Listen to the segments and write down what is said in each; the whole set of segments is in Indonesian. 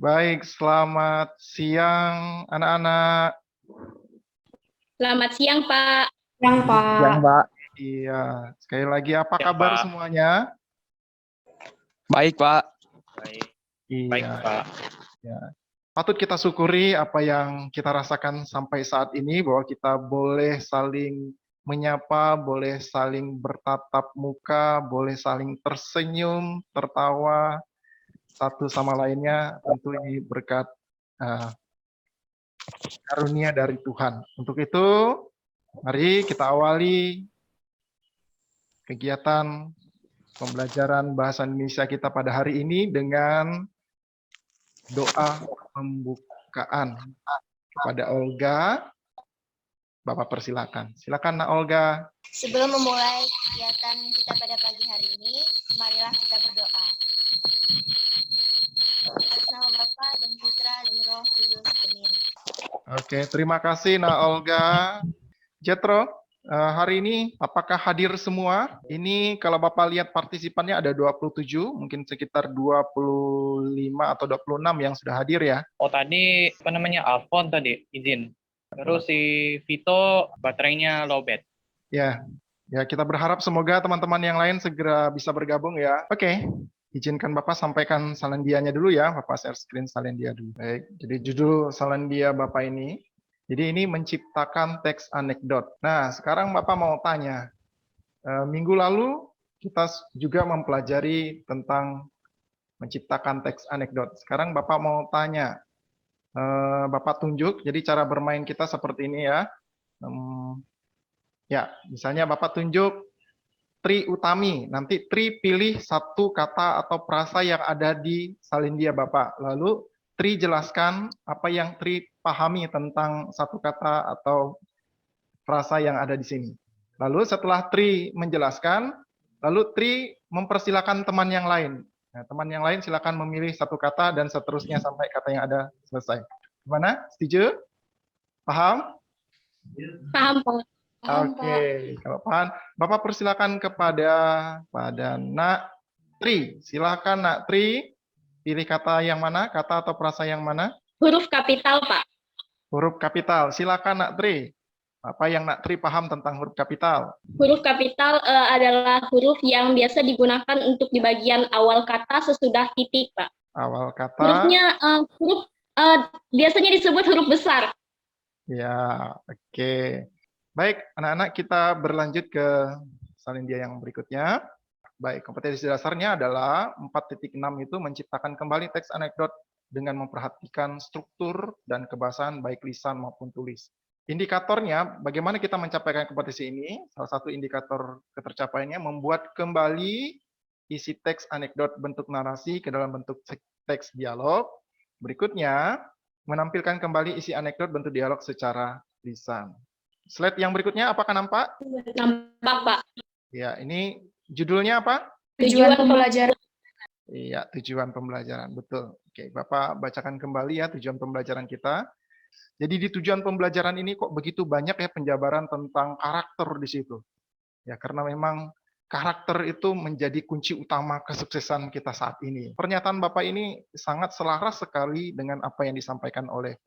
Baik, selamat siang anak-anak. Selamat siang, Pak. Siang, Pak. Siang, Pak. Iya, sekali lagi apa Siang, kabar Pak. semuanya? Baik, Pak. Baik, Iya, Pak. ya. Patut kita syukuri apa yang kita rasakan sampai saat ini, bahwa kita boleh saling menyapa, boleh saling bertatap muka, boleh saling tersenyum, tertawa satu sama lainnya. Tentu ini berkat karunia dari Tuhan. Untuk itu, mari kita awali kegiatan pembelajaran bahasa Indonesia kita pada hari ini dengan doa pembukaan kepada Olga. Bapak persilakan. Silakan, Nak Olga. Sebelum memulai kegiatan kita pada pagi hari ini, marilah kita berdoa. Atas nama Bapa dan Putra dan Roh Kudus. Amin. Oke, terima kasih, Nak Olga. Jetro, hari ini apakah hadir semua? Ini kalau Bapak lihat partisipannya ada 27, mungkin sekitar 25 atau 26 yang sudah hadir ya. Oh, tadi Alfon tadi izin. Terus si Vito baterainya lowbat. Ya, kita berharap semoga teman-teman yang lain segera bisa bergabung ya. Oke, izinkan Bapak sampaikan salandianya dulu ya. Bapak share screen salandia dulu. Baik, jadi judul salandia Bapak ini. Jadi ini menciptakan teks anekdot. Nah, sekarang Bapak mau tanya. Minggu lalu kita juga mempelajari tentang menciptakan teks anekdot. Sekarang Bapak mau tanya. Bapak tunjuk, jadi cara bermain kita seperti ini ya. Ya, misalnya Bapak tunjuk Tri Utami. Nanti Tri pilih satu kata atau frasa yang ada di salindia Bapak. Lalu Tri jelaskan apa yang Tri pahami tentang satu kata atau frasa yang ada di sini. Lalu setelah Tri menjelaskan, lalu Tri mempersilakan teman yang lain. Nah, teman yang lain silakan memilih satu kata dan seterusnya sampai kata yang ada selesai. Gimana? Setuju? Paham? Paham, Pak. Oke, kalau paham, Bapak persilakan kepada Nak Tri. Silakan Nak Tri, pilih kata yang mana, kata atau frasa yang mana? Huruf kapital, Pak. Huruf kapital. Silakan Nak Tri. Apa yang Nak Tri paham tentang huruf kapital? Huruf kapital adalah huruf yang biasa digunakan untuk di bagian awal kata sesudah titik, Pak. Awal kata. Hurufnya biasanya disebut huruf besar. Ya, oke. Baik, anak-anak, kita berlanjut ke salindia yang berikutnya. Baik, kompetensi dasarnya adalah 4.6 itu menciptakan kembali teks anekdot dengan memperhatikan struktur dan kebahasan baik lisan maupun tulis. Indikatornya, bagaimana kita mencapai kompetensi ini? Salah satu indikator ketercapaiannya membuat kembali isi teks anekdot bentuk narasi ke dalam bentuk teks dialog. Berikutnya, menampilkan kembali isi anekdot bentuk dialog secara lisan. Slide yang berikutnya, apakah nampak? Nampak, Pak. Ya, ini judulnya apa? Tujuan pembelajaran. Iya, tujuan pembelajaran. Betul. Oke, Bapak bacakan kembali ya tujuan pembelajaran kita. Jadi di tujuan pembelajaran ini kok begitu banyak ya penjabaran tentang karakter di situ. Ya, karena memang karakter itu menjadi kunci utama kesuksesan kita saat ini. Pernyataan Bapak ini sangat selaras sekali dengan apa yang disampaikan oleh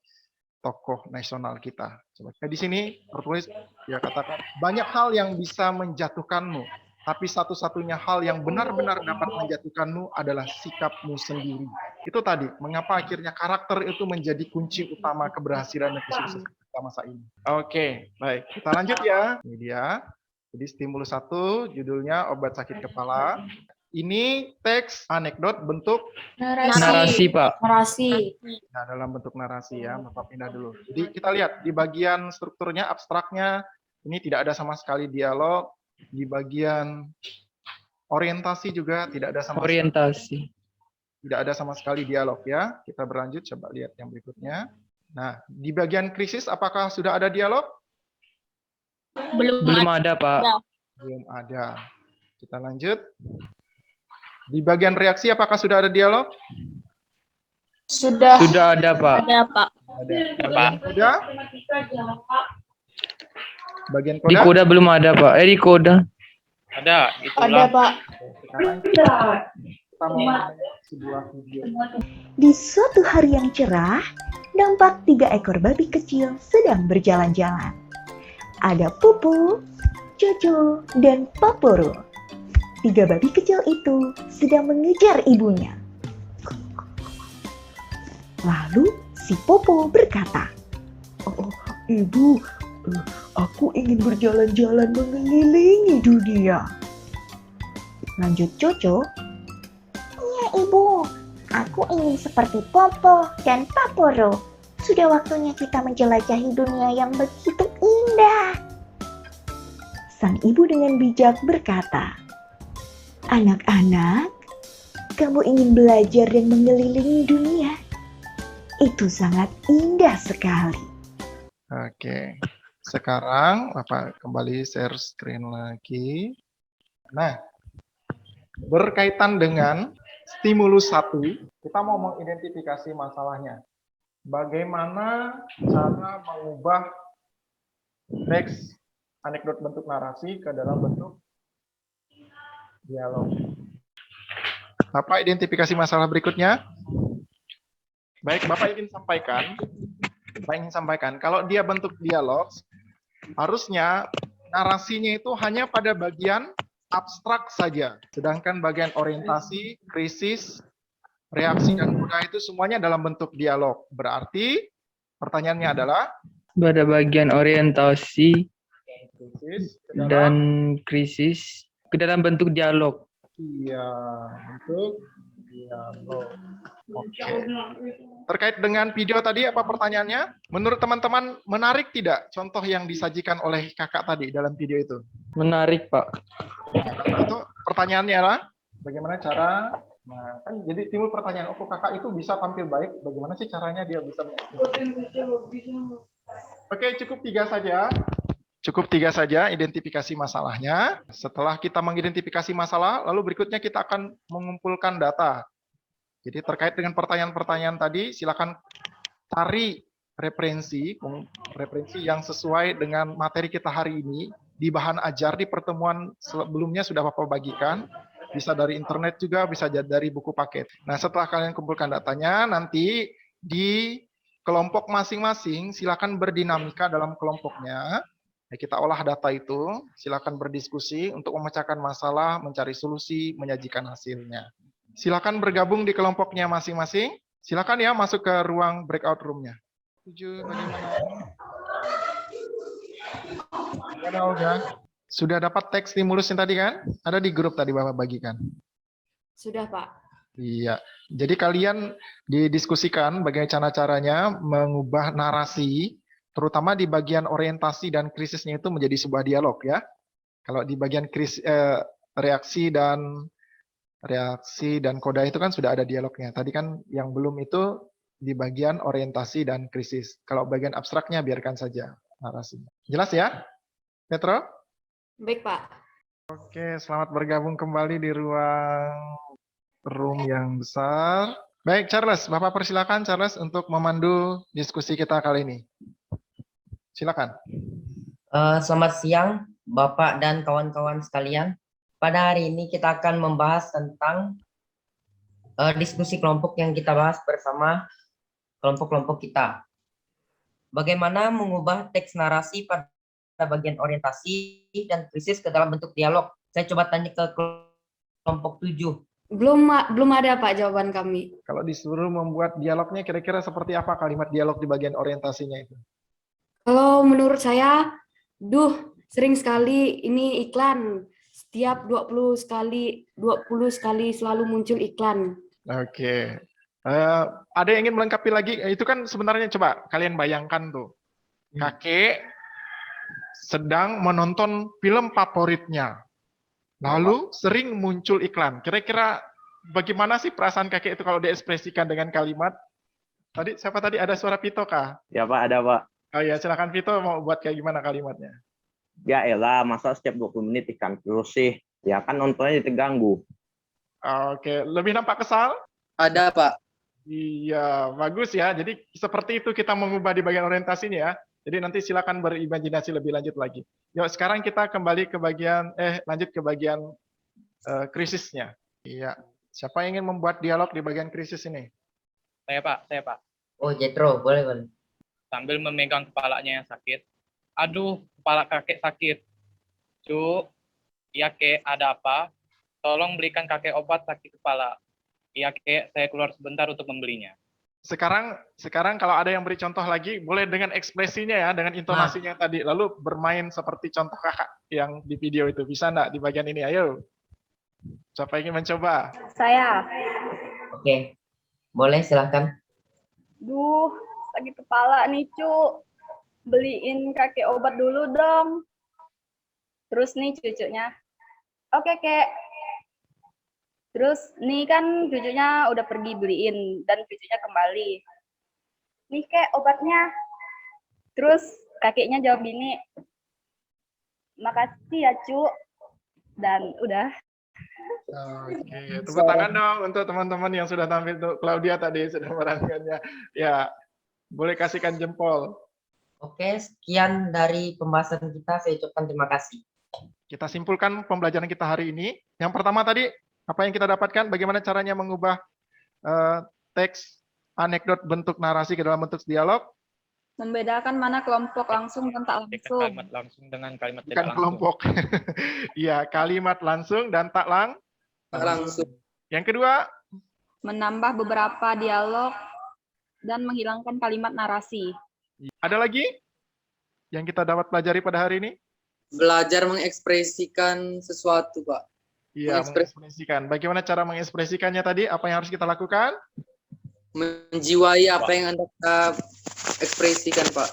tokoh nasional kita. Di sini tertulis, ya katakan, banyak hal yang bisa menjatuhkanmu, tapi satu-satunya hal yang benar-benar dapat menjatuhkanmu adalah sikapmu sendiri. Itu tadi, mengapa akhirnya karakter itu menjadi kunci utama keberhasilan dan kesuksesan kita masa ini. Oke, baik. Kita lanjut ya. Ini dia. Jadi stimulus 1, judulnya obat sakit kepala. Ini teks anekdot bentuk Narasi, Pak. Narasi. Nah, dalam bentuk narasi ya, Bapak pindah dulu. Jadi kita lihat di bagian strukturnya, abstraknya, ini tidak ada sama sekali dialog. Di bagian orientasi juga tidak ada sama Orientasi. tidak ada sama sekali dialog ya. Kita berlanjut, coba lihat yang berikutnya. Nah, di bagian krisis apakah sudah ada dialog? Belum ada, Pak. Belum ada. Kita lanjut. Di bagian reaksi apakah sudah ada dialog? Sudah. Sudah ada, Pak. Ada, Pak. Ada. Bagian koda? Bagian Di koda? koda belum ada, Pak. Di koda. Ada, Ada, itulah. Pak. Sekarang kita kita mau menonton sebuah video. Di suatu hari yang cerah, nampak 3 ekor babi kecil sedang berjalan-jalan. Ada Pupu, Jojo, dan Paporo. 3 babi kecil itu sedang mengejar ibunya. Lalu si Popo berkata, "Oh, ibu, aku ingin berjalan-jalan mengelilingi dunia." Lanjut Jojo, "Iya ibu, aku ingin seperti Popo dan Paporo. Sudah waktunya kita menjelajahi dunia yang begitu indah." sang ibu dengan bijak berkata, "Anak-anak, kamu ingin belajar dan mengelilingi dunia? Itu sangat indah sekali." Oke, sekarang Bapak kembali share screen lagi. Nah, berkaitan dengan stimulus 1, kita mau mengidentifikasi masalahnya. Bagaimana cara mengubah teks anekdot bentuk narasi ke dalam bentuk dialog. Bapak identifikasi masalah berikutnya. Baik, Bapak ingin sampaikan, kalau dia bentuk dialog, harusnya narasinya itu hanya pada bagian abstrak saja. Sedangkan bagian orientasi, krisis, reaksi, dan koda itu semuanya dalam bentuk dialog. Berarti pertanyaannya adalah, Pada bagian orientasi krisis ke dan dalam, krisis ke dalam bentuk dialog. iya, bentuk dialog. Oke. Terkait dengan video tadi, apa pertanyaannya? Menurut teman-teman, menarik tidak contoh yang disajikan oleh kakak tadi dalam video itu? Menarik, Pak. Itu pertanyaannya adalah, bagaimana cara, nah kan jadi timbul pertanyaan, oh kakak itu bisa tampil baik, bagaimana sih caranya dia bisa Oke, cukup 3 saja. Cukup 3 saja identifikasi masalahnya. Setelah kita mengidentifikasi masalah, lalu berikutnya kita akan mengumpulkan data. Jadi terkait dengan pertanyaan-pertanyaan tadi, silakan cari referensi yang sesuai dengan materi kita hari ini. Di bahan ajar di pertemuan sebelumnya sudah Bapak bagikan. Bisa dari internet juga, bisa dari buku paket. Nah, setelah kalian kumpulkan datanya, nanti di kelompok masing-masing silakan berdinamika dalam kelompoknya. Ya, kita olah data itu, silakan berdiskusi untuk memecahkan masalah, mencari solusi, menyajikan hasilnya. Silakan bergabung di kelompoknya masing-masing. Silakan ya masuk ke ruang breakout room-nya. Setuju bagaimana? Gimana Olga? Sudah dapat teks stimulusnya tadi kan? Ada di grup tadi Bapak bagikan. Sudah, Pak. Iya, jadi kalian didiskusikan bagaimana caranya mengubah narasi, terutama di bagian orientasi dan krisisnya itu menjadi sebuah dialog ya. Kalau di bagian reaksi dan koda itu kan sudah ada dialognya. Tadi kan yang belum itu di bagian orientasi dan krisis. Kalau bagian abstraknya biarkan saja narasinya. Jelas ya, Petro? Baik, Pak. Oke, selamat bergabung kembali di ruang room yang besar. Baik, Charles. Bapak persilakan, Charles, untuk memandu diskusi kita kali ini. Silakan. Selamat siang, Bapak dan kawan-kawan sekalian. Pada hari ini kita akan membahas tentang diskusi kelompok yang kita bahas bersama kelompok-kelompok kita. Bagaimana mengubah teks narasi pada bagian orientasi dan krisis ke dalam bentuk dialog. Saya coba tanya ke kelompok 7. Belum ada, Pak, jawaban kami. Kalau disuruh membuat dialognya, kira-kira seperti apa kalimat dialog di bagian orientasinya itu? Kalau menurut saya, sering sekali ini iklan. Setiap 20 sekali selalu muncul iklan. Oke. Ada yang ingin melengkapi lagi? Itu kan sebenarnya coba kalian bayangkan tuh. Kakek sedang menonton film favoritnya. Lalu sering muncul iklan. Kira-kira bagaimana sih perasaan kakek itu kalau diekspresikan dengan kalimat? Tadi siapa tadi ada suara Vito kah? Ya Pak, ada Pak. Oh ya, silakan Vito mau buat kayak gimana kalimatnya? Ya elah, masa setiap 20 menit iklan terus sih? Ya kan nontonnya terganggu. Oke, lebih nampak kesal? Ada, Pak. Iya, bagus ya. Jadi seperti itu kita mengubah di bagian orientasinya ya. Jadi nanti silakan berimajinasi lebih lanjut lagi. Yuk, sekarang kita kembali ke bagian lanjut ke bagian krisisnya. Iya. Siapa yang ingin membuat dialog di bagian krisis ini? Saya Pak. Oh, Jetro, boleh. Sambil memegang kepalanya yang sakit. Aduh, kepala kakek sakit. Cuk, iya kek, ada apa? Tolong belikan kakek obat sakit kepala. Iya kek, saya keluar sebentar untuk membelinya. Sekarang kalau ada yang beri contoh lagi, boleh dengan ekspresinya ya, dengan intonasinya tadi. Lalu bermain seperti contoh kakak yang di video itu. Bisa enggak di bagian ini? Ayo. Siapa ingin mencoba? Saya. Oke, boleh silahkan. Duh, sakit kepala nih, Cuk. Beliin kakek obat dulu dong. Terus nih cucunya. Oke, Kek. Terus nih kan cucunya udah pergi beliin dan cucunya kembali. Nih, Kek, obatnya. Terus kakeknya jawab gini. Makasih ya, Cuk. Dan udah. Oke, tepuk tangan dong untuk teman-teman yang sudah tampil. Untuk Claudia tadi sudah merankannya. Ya, boleh kasihkan jempol. Oke, sekian dari pembahasan kita. Saya ucapkan terima kasih. Kita simpulkan pembelajaran kita hari ini. Yang pertama tadi, apa yang kita dapatkan? Bagaimana caranya mengubah teks anekdot bentuk narasi ke dalam bentuk dialog? Membedakan mana kelompok langsung dan tak langsung. Kalimat langsung dengan kalimat Bukan tidak langsung. kelompok. Iya, kalimat langsung dan tak langsung. Yang kedua, Menambah beberapa dialog dan menghilangkan kalimat narasi. ada lagi yang kita dapat pelajari pada hari ini? Belajar mengekspresikan sesuatu, Pak. Iya, mengekspresikan. Bagaimana cara mengekspresikannya tadi? Apa yang harus kita lakukan? Menjiwai apa yang Anda ekspresikan, Pak.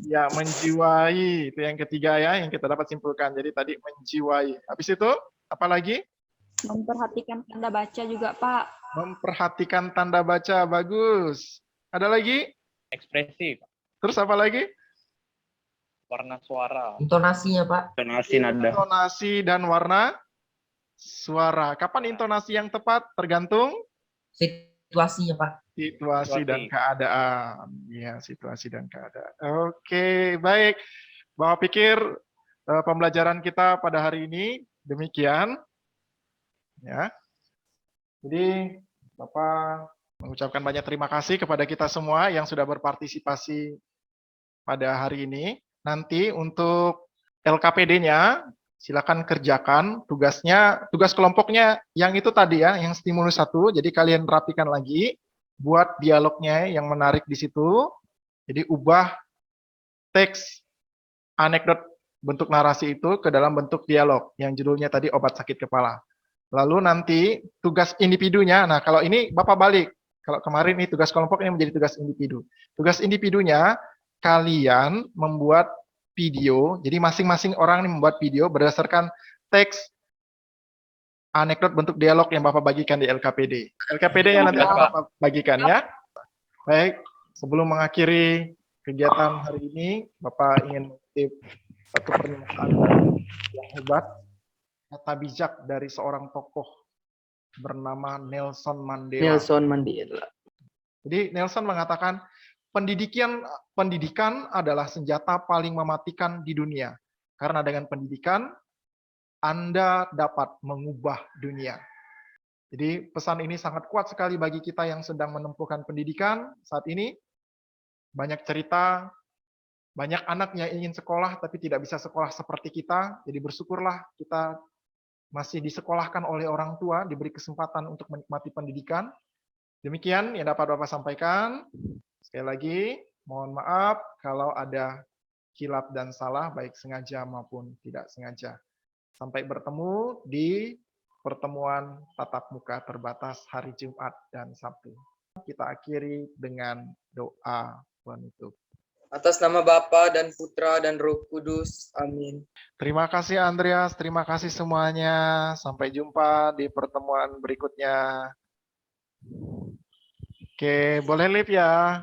Ya, menjiwai. Itu yang ketiga ya, yang kita dapat simpulkan. Jadi tadi menjiwai. Habis itu, apa lagi? Memperhatikan tanda baca juga, Pak. Memperhatikan tanda baca. Bagus. Ada lagi? Ekspresi, Pak. Terus apa lagi? Warna suara. Intonasinya, Pak. Intonasi nada. Intonasi dan warna suara. Kapan intonasi yang tepat? Tergantung Situasinya, Pak. situasi dan keadaan. Ya, situasi dan keadaan. Oke, baik. Bapak pikir pembelajaran kita pada hari ini demikian. Ya. Jadi, Bapak mengucapkan banyak terima kasih kepada kita semua yang sudah berpartisipasi pada hari ini. Nanti untuk LKPD-nya, silakan kerjakan tugasnya, tugas kelompoknya yang itu tadi ya, yang stimulus 1. Jadi kalian rapikan lagi, buat dialognya yang menarik di situ. Jadi ubah teks anekdot bentuk narasi itu ke dalam bentuk dialog yang judulnya tadi obat sakit kepala. Lalu nanti tugas individunya, nah kalau ini Bapak balik. Kalau kemarin ini tugas kelompok ini menjadi tugas individu. Tugas individunya kalian membuat video, jadi masing-masing orang ini membuat video berdasarkan teks anekdot bentuk dialog yang Bapak bagikan di LKPD. LKPD yang nanti akan Bapak bagikan ya. Baik, sebelum mengakhiri kegiatan hari ini, Bapak ingin mengutip satu pernyataan yang hebat, kata bijak dari seorang tokoh bernama Nelson Mandela. Nelson Mandela. Jadi Nelson mengatakan, pendidikan adalah senjata paling mematikan di dunia. Karena dengan pendidikan, Anda dapat mengubah dunia. Jadi pesan ini sangat kuat sekali bagi kita yang sedang menempuhkan pendidikan saat ini. Banyak cerita, banyak anak yang ingin sekolah tapi tidak bisa sekolah seperti kita. Jadi bersyukurlah kita masih disekolahkan oleh orang tua, diberi kesempatan untuk menikmati pendidikan. Demikian yang dapat Bapak sampaikan. Sekali lagi, mohon maaf kalau ada kilap dan salah, baik sengaja maupun tidak sengaja. Sampai bertemu di pertemuan tatap muka terbatas hari Jumat dan Sabtu. Kita akhiri dengan doa penutup. Atas nama Bapa dan Putra dan Roh Kudus. Amin. Terima kasih Andreas, terima kasih semuanya. Sampai jumpa di pertemuan berikutnya. Oke, boleh live ya.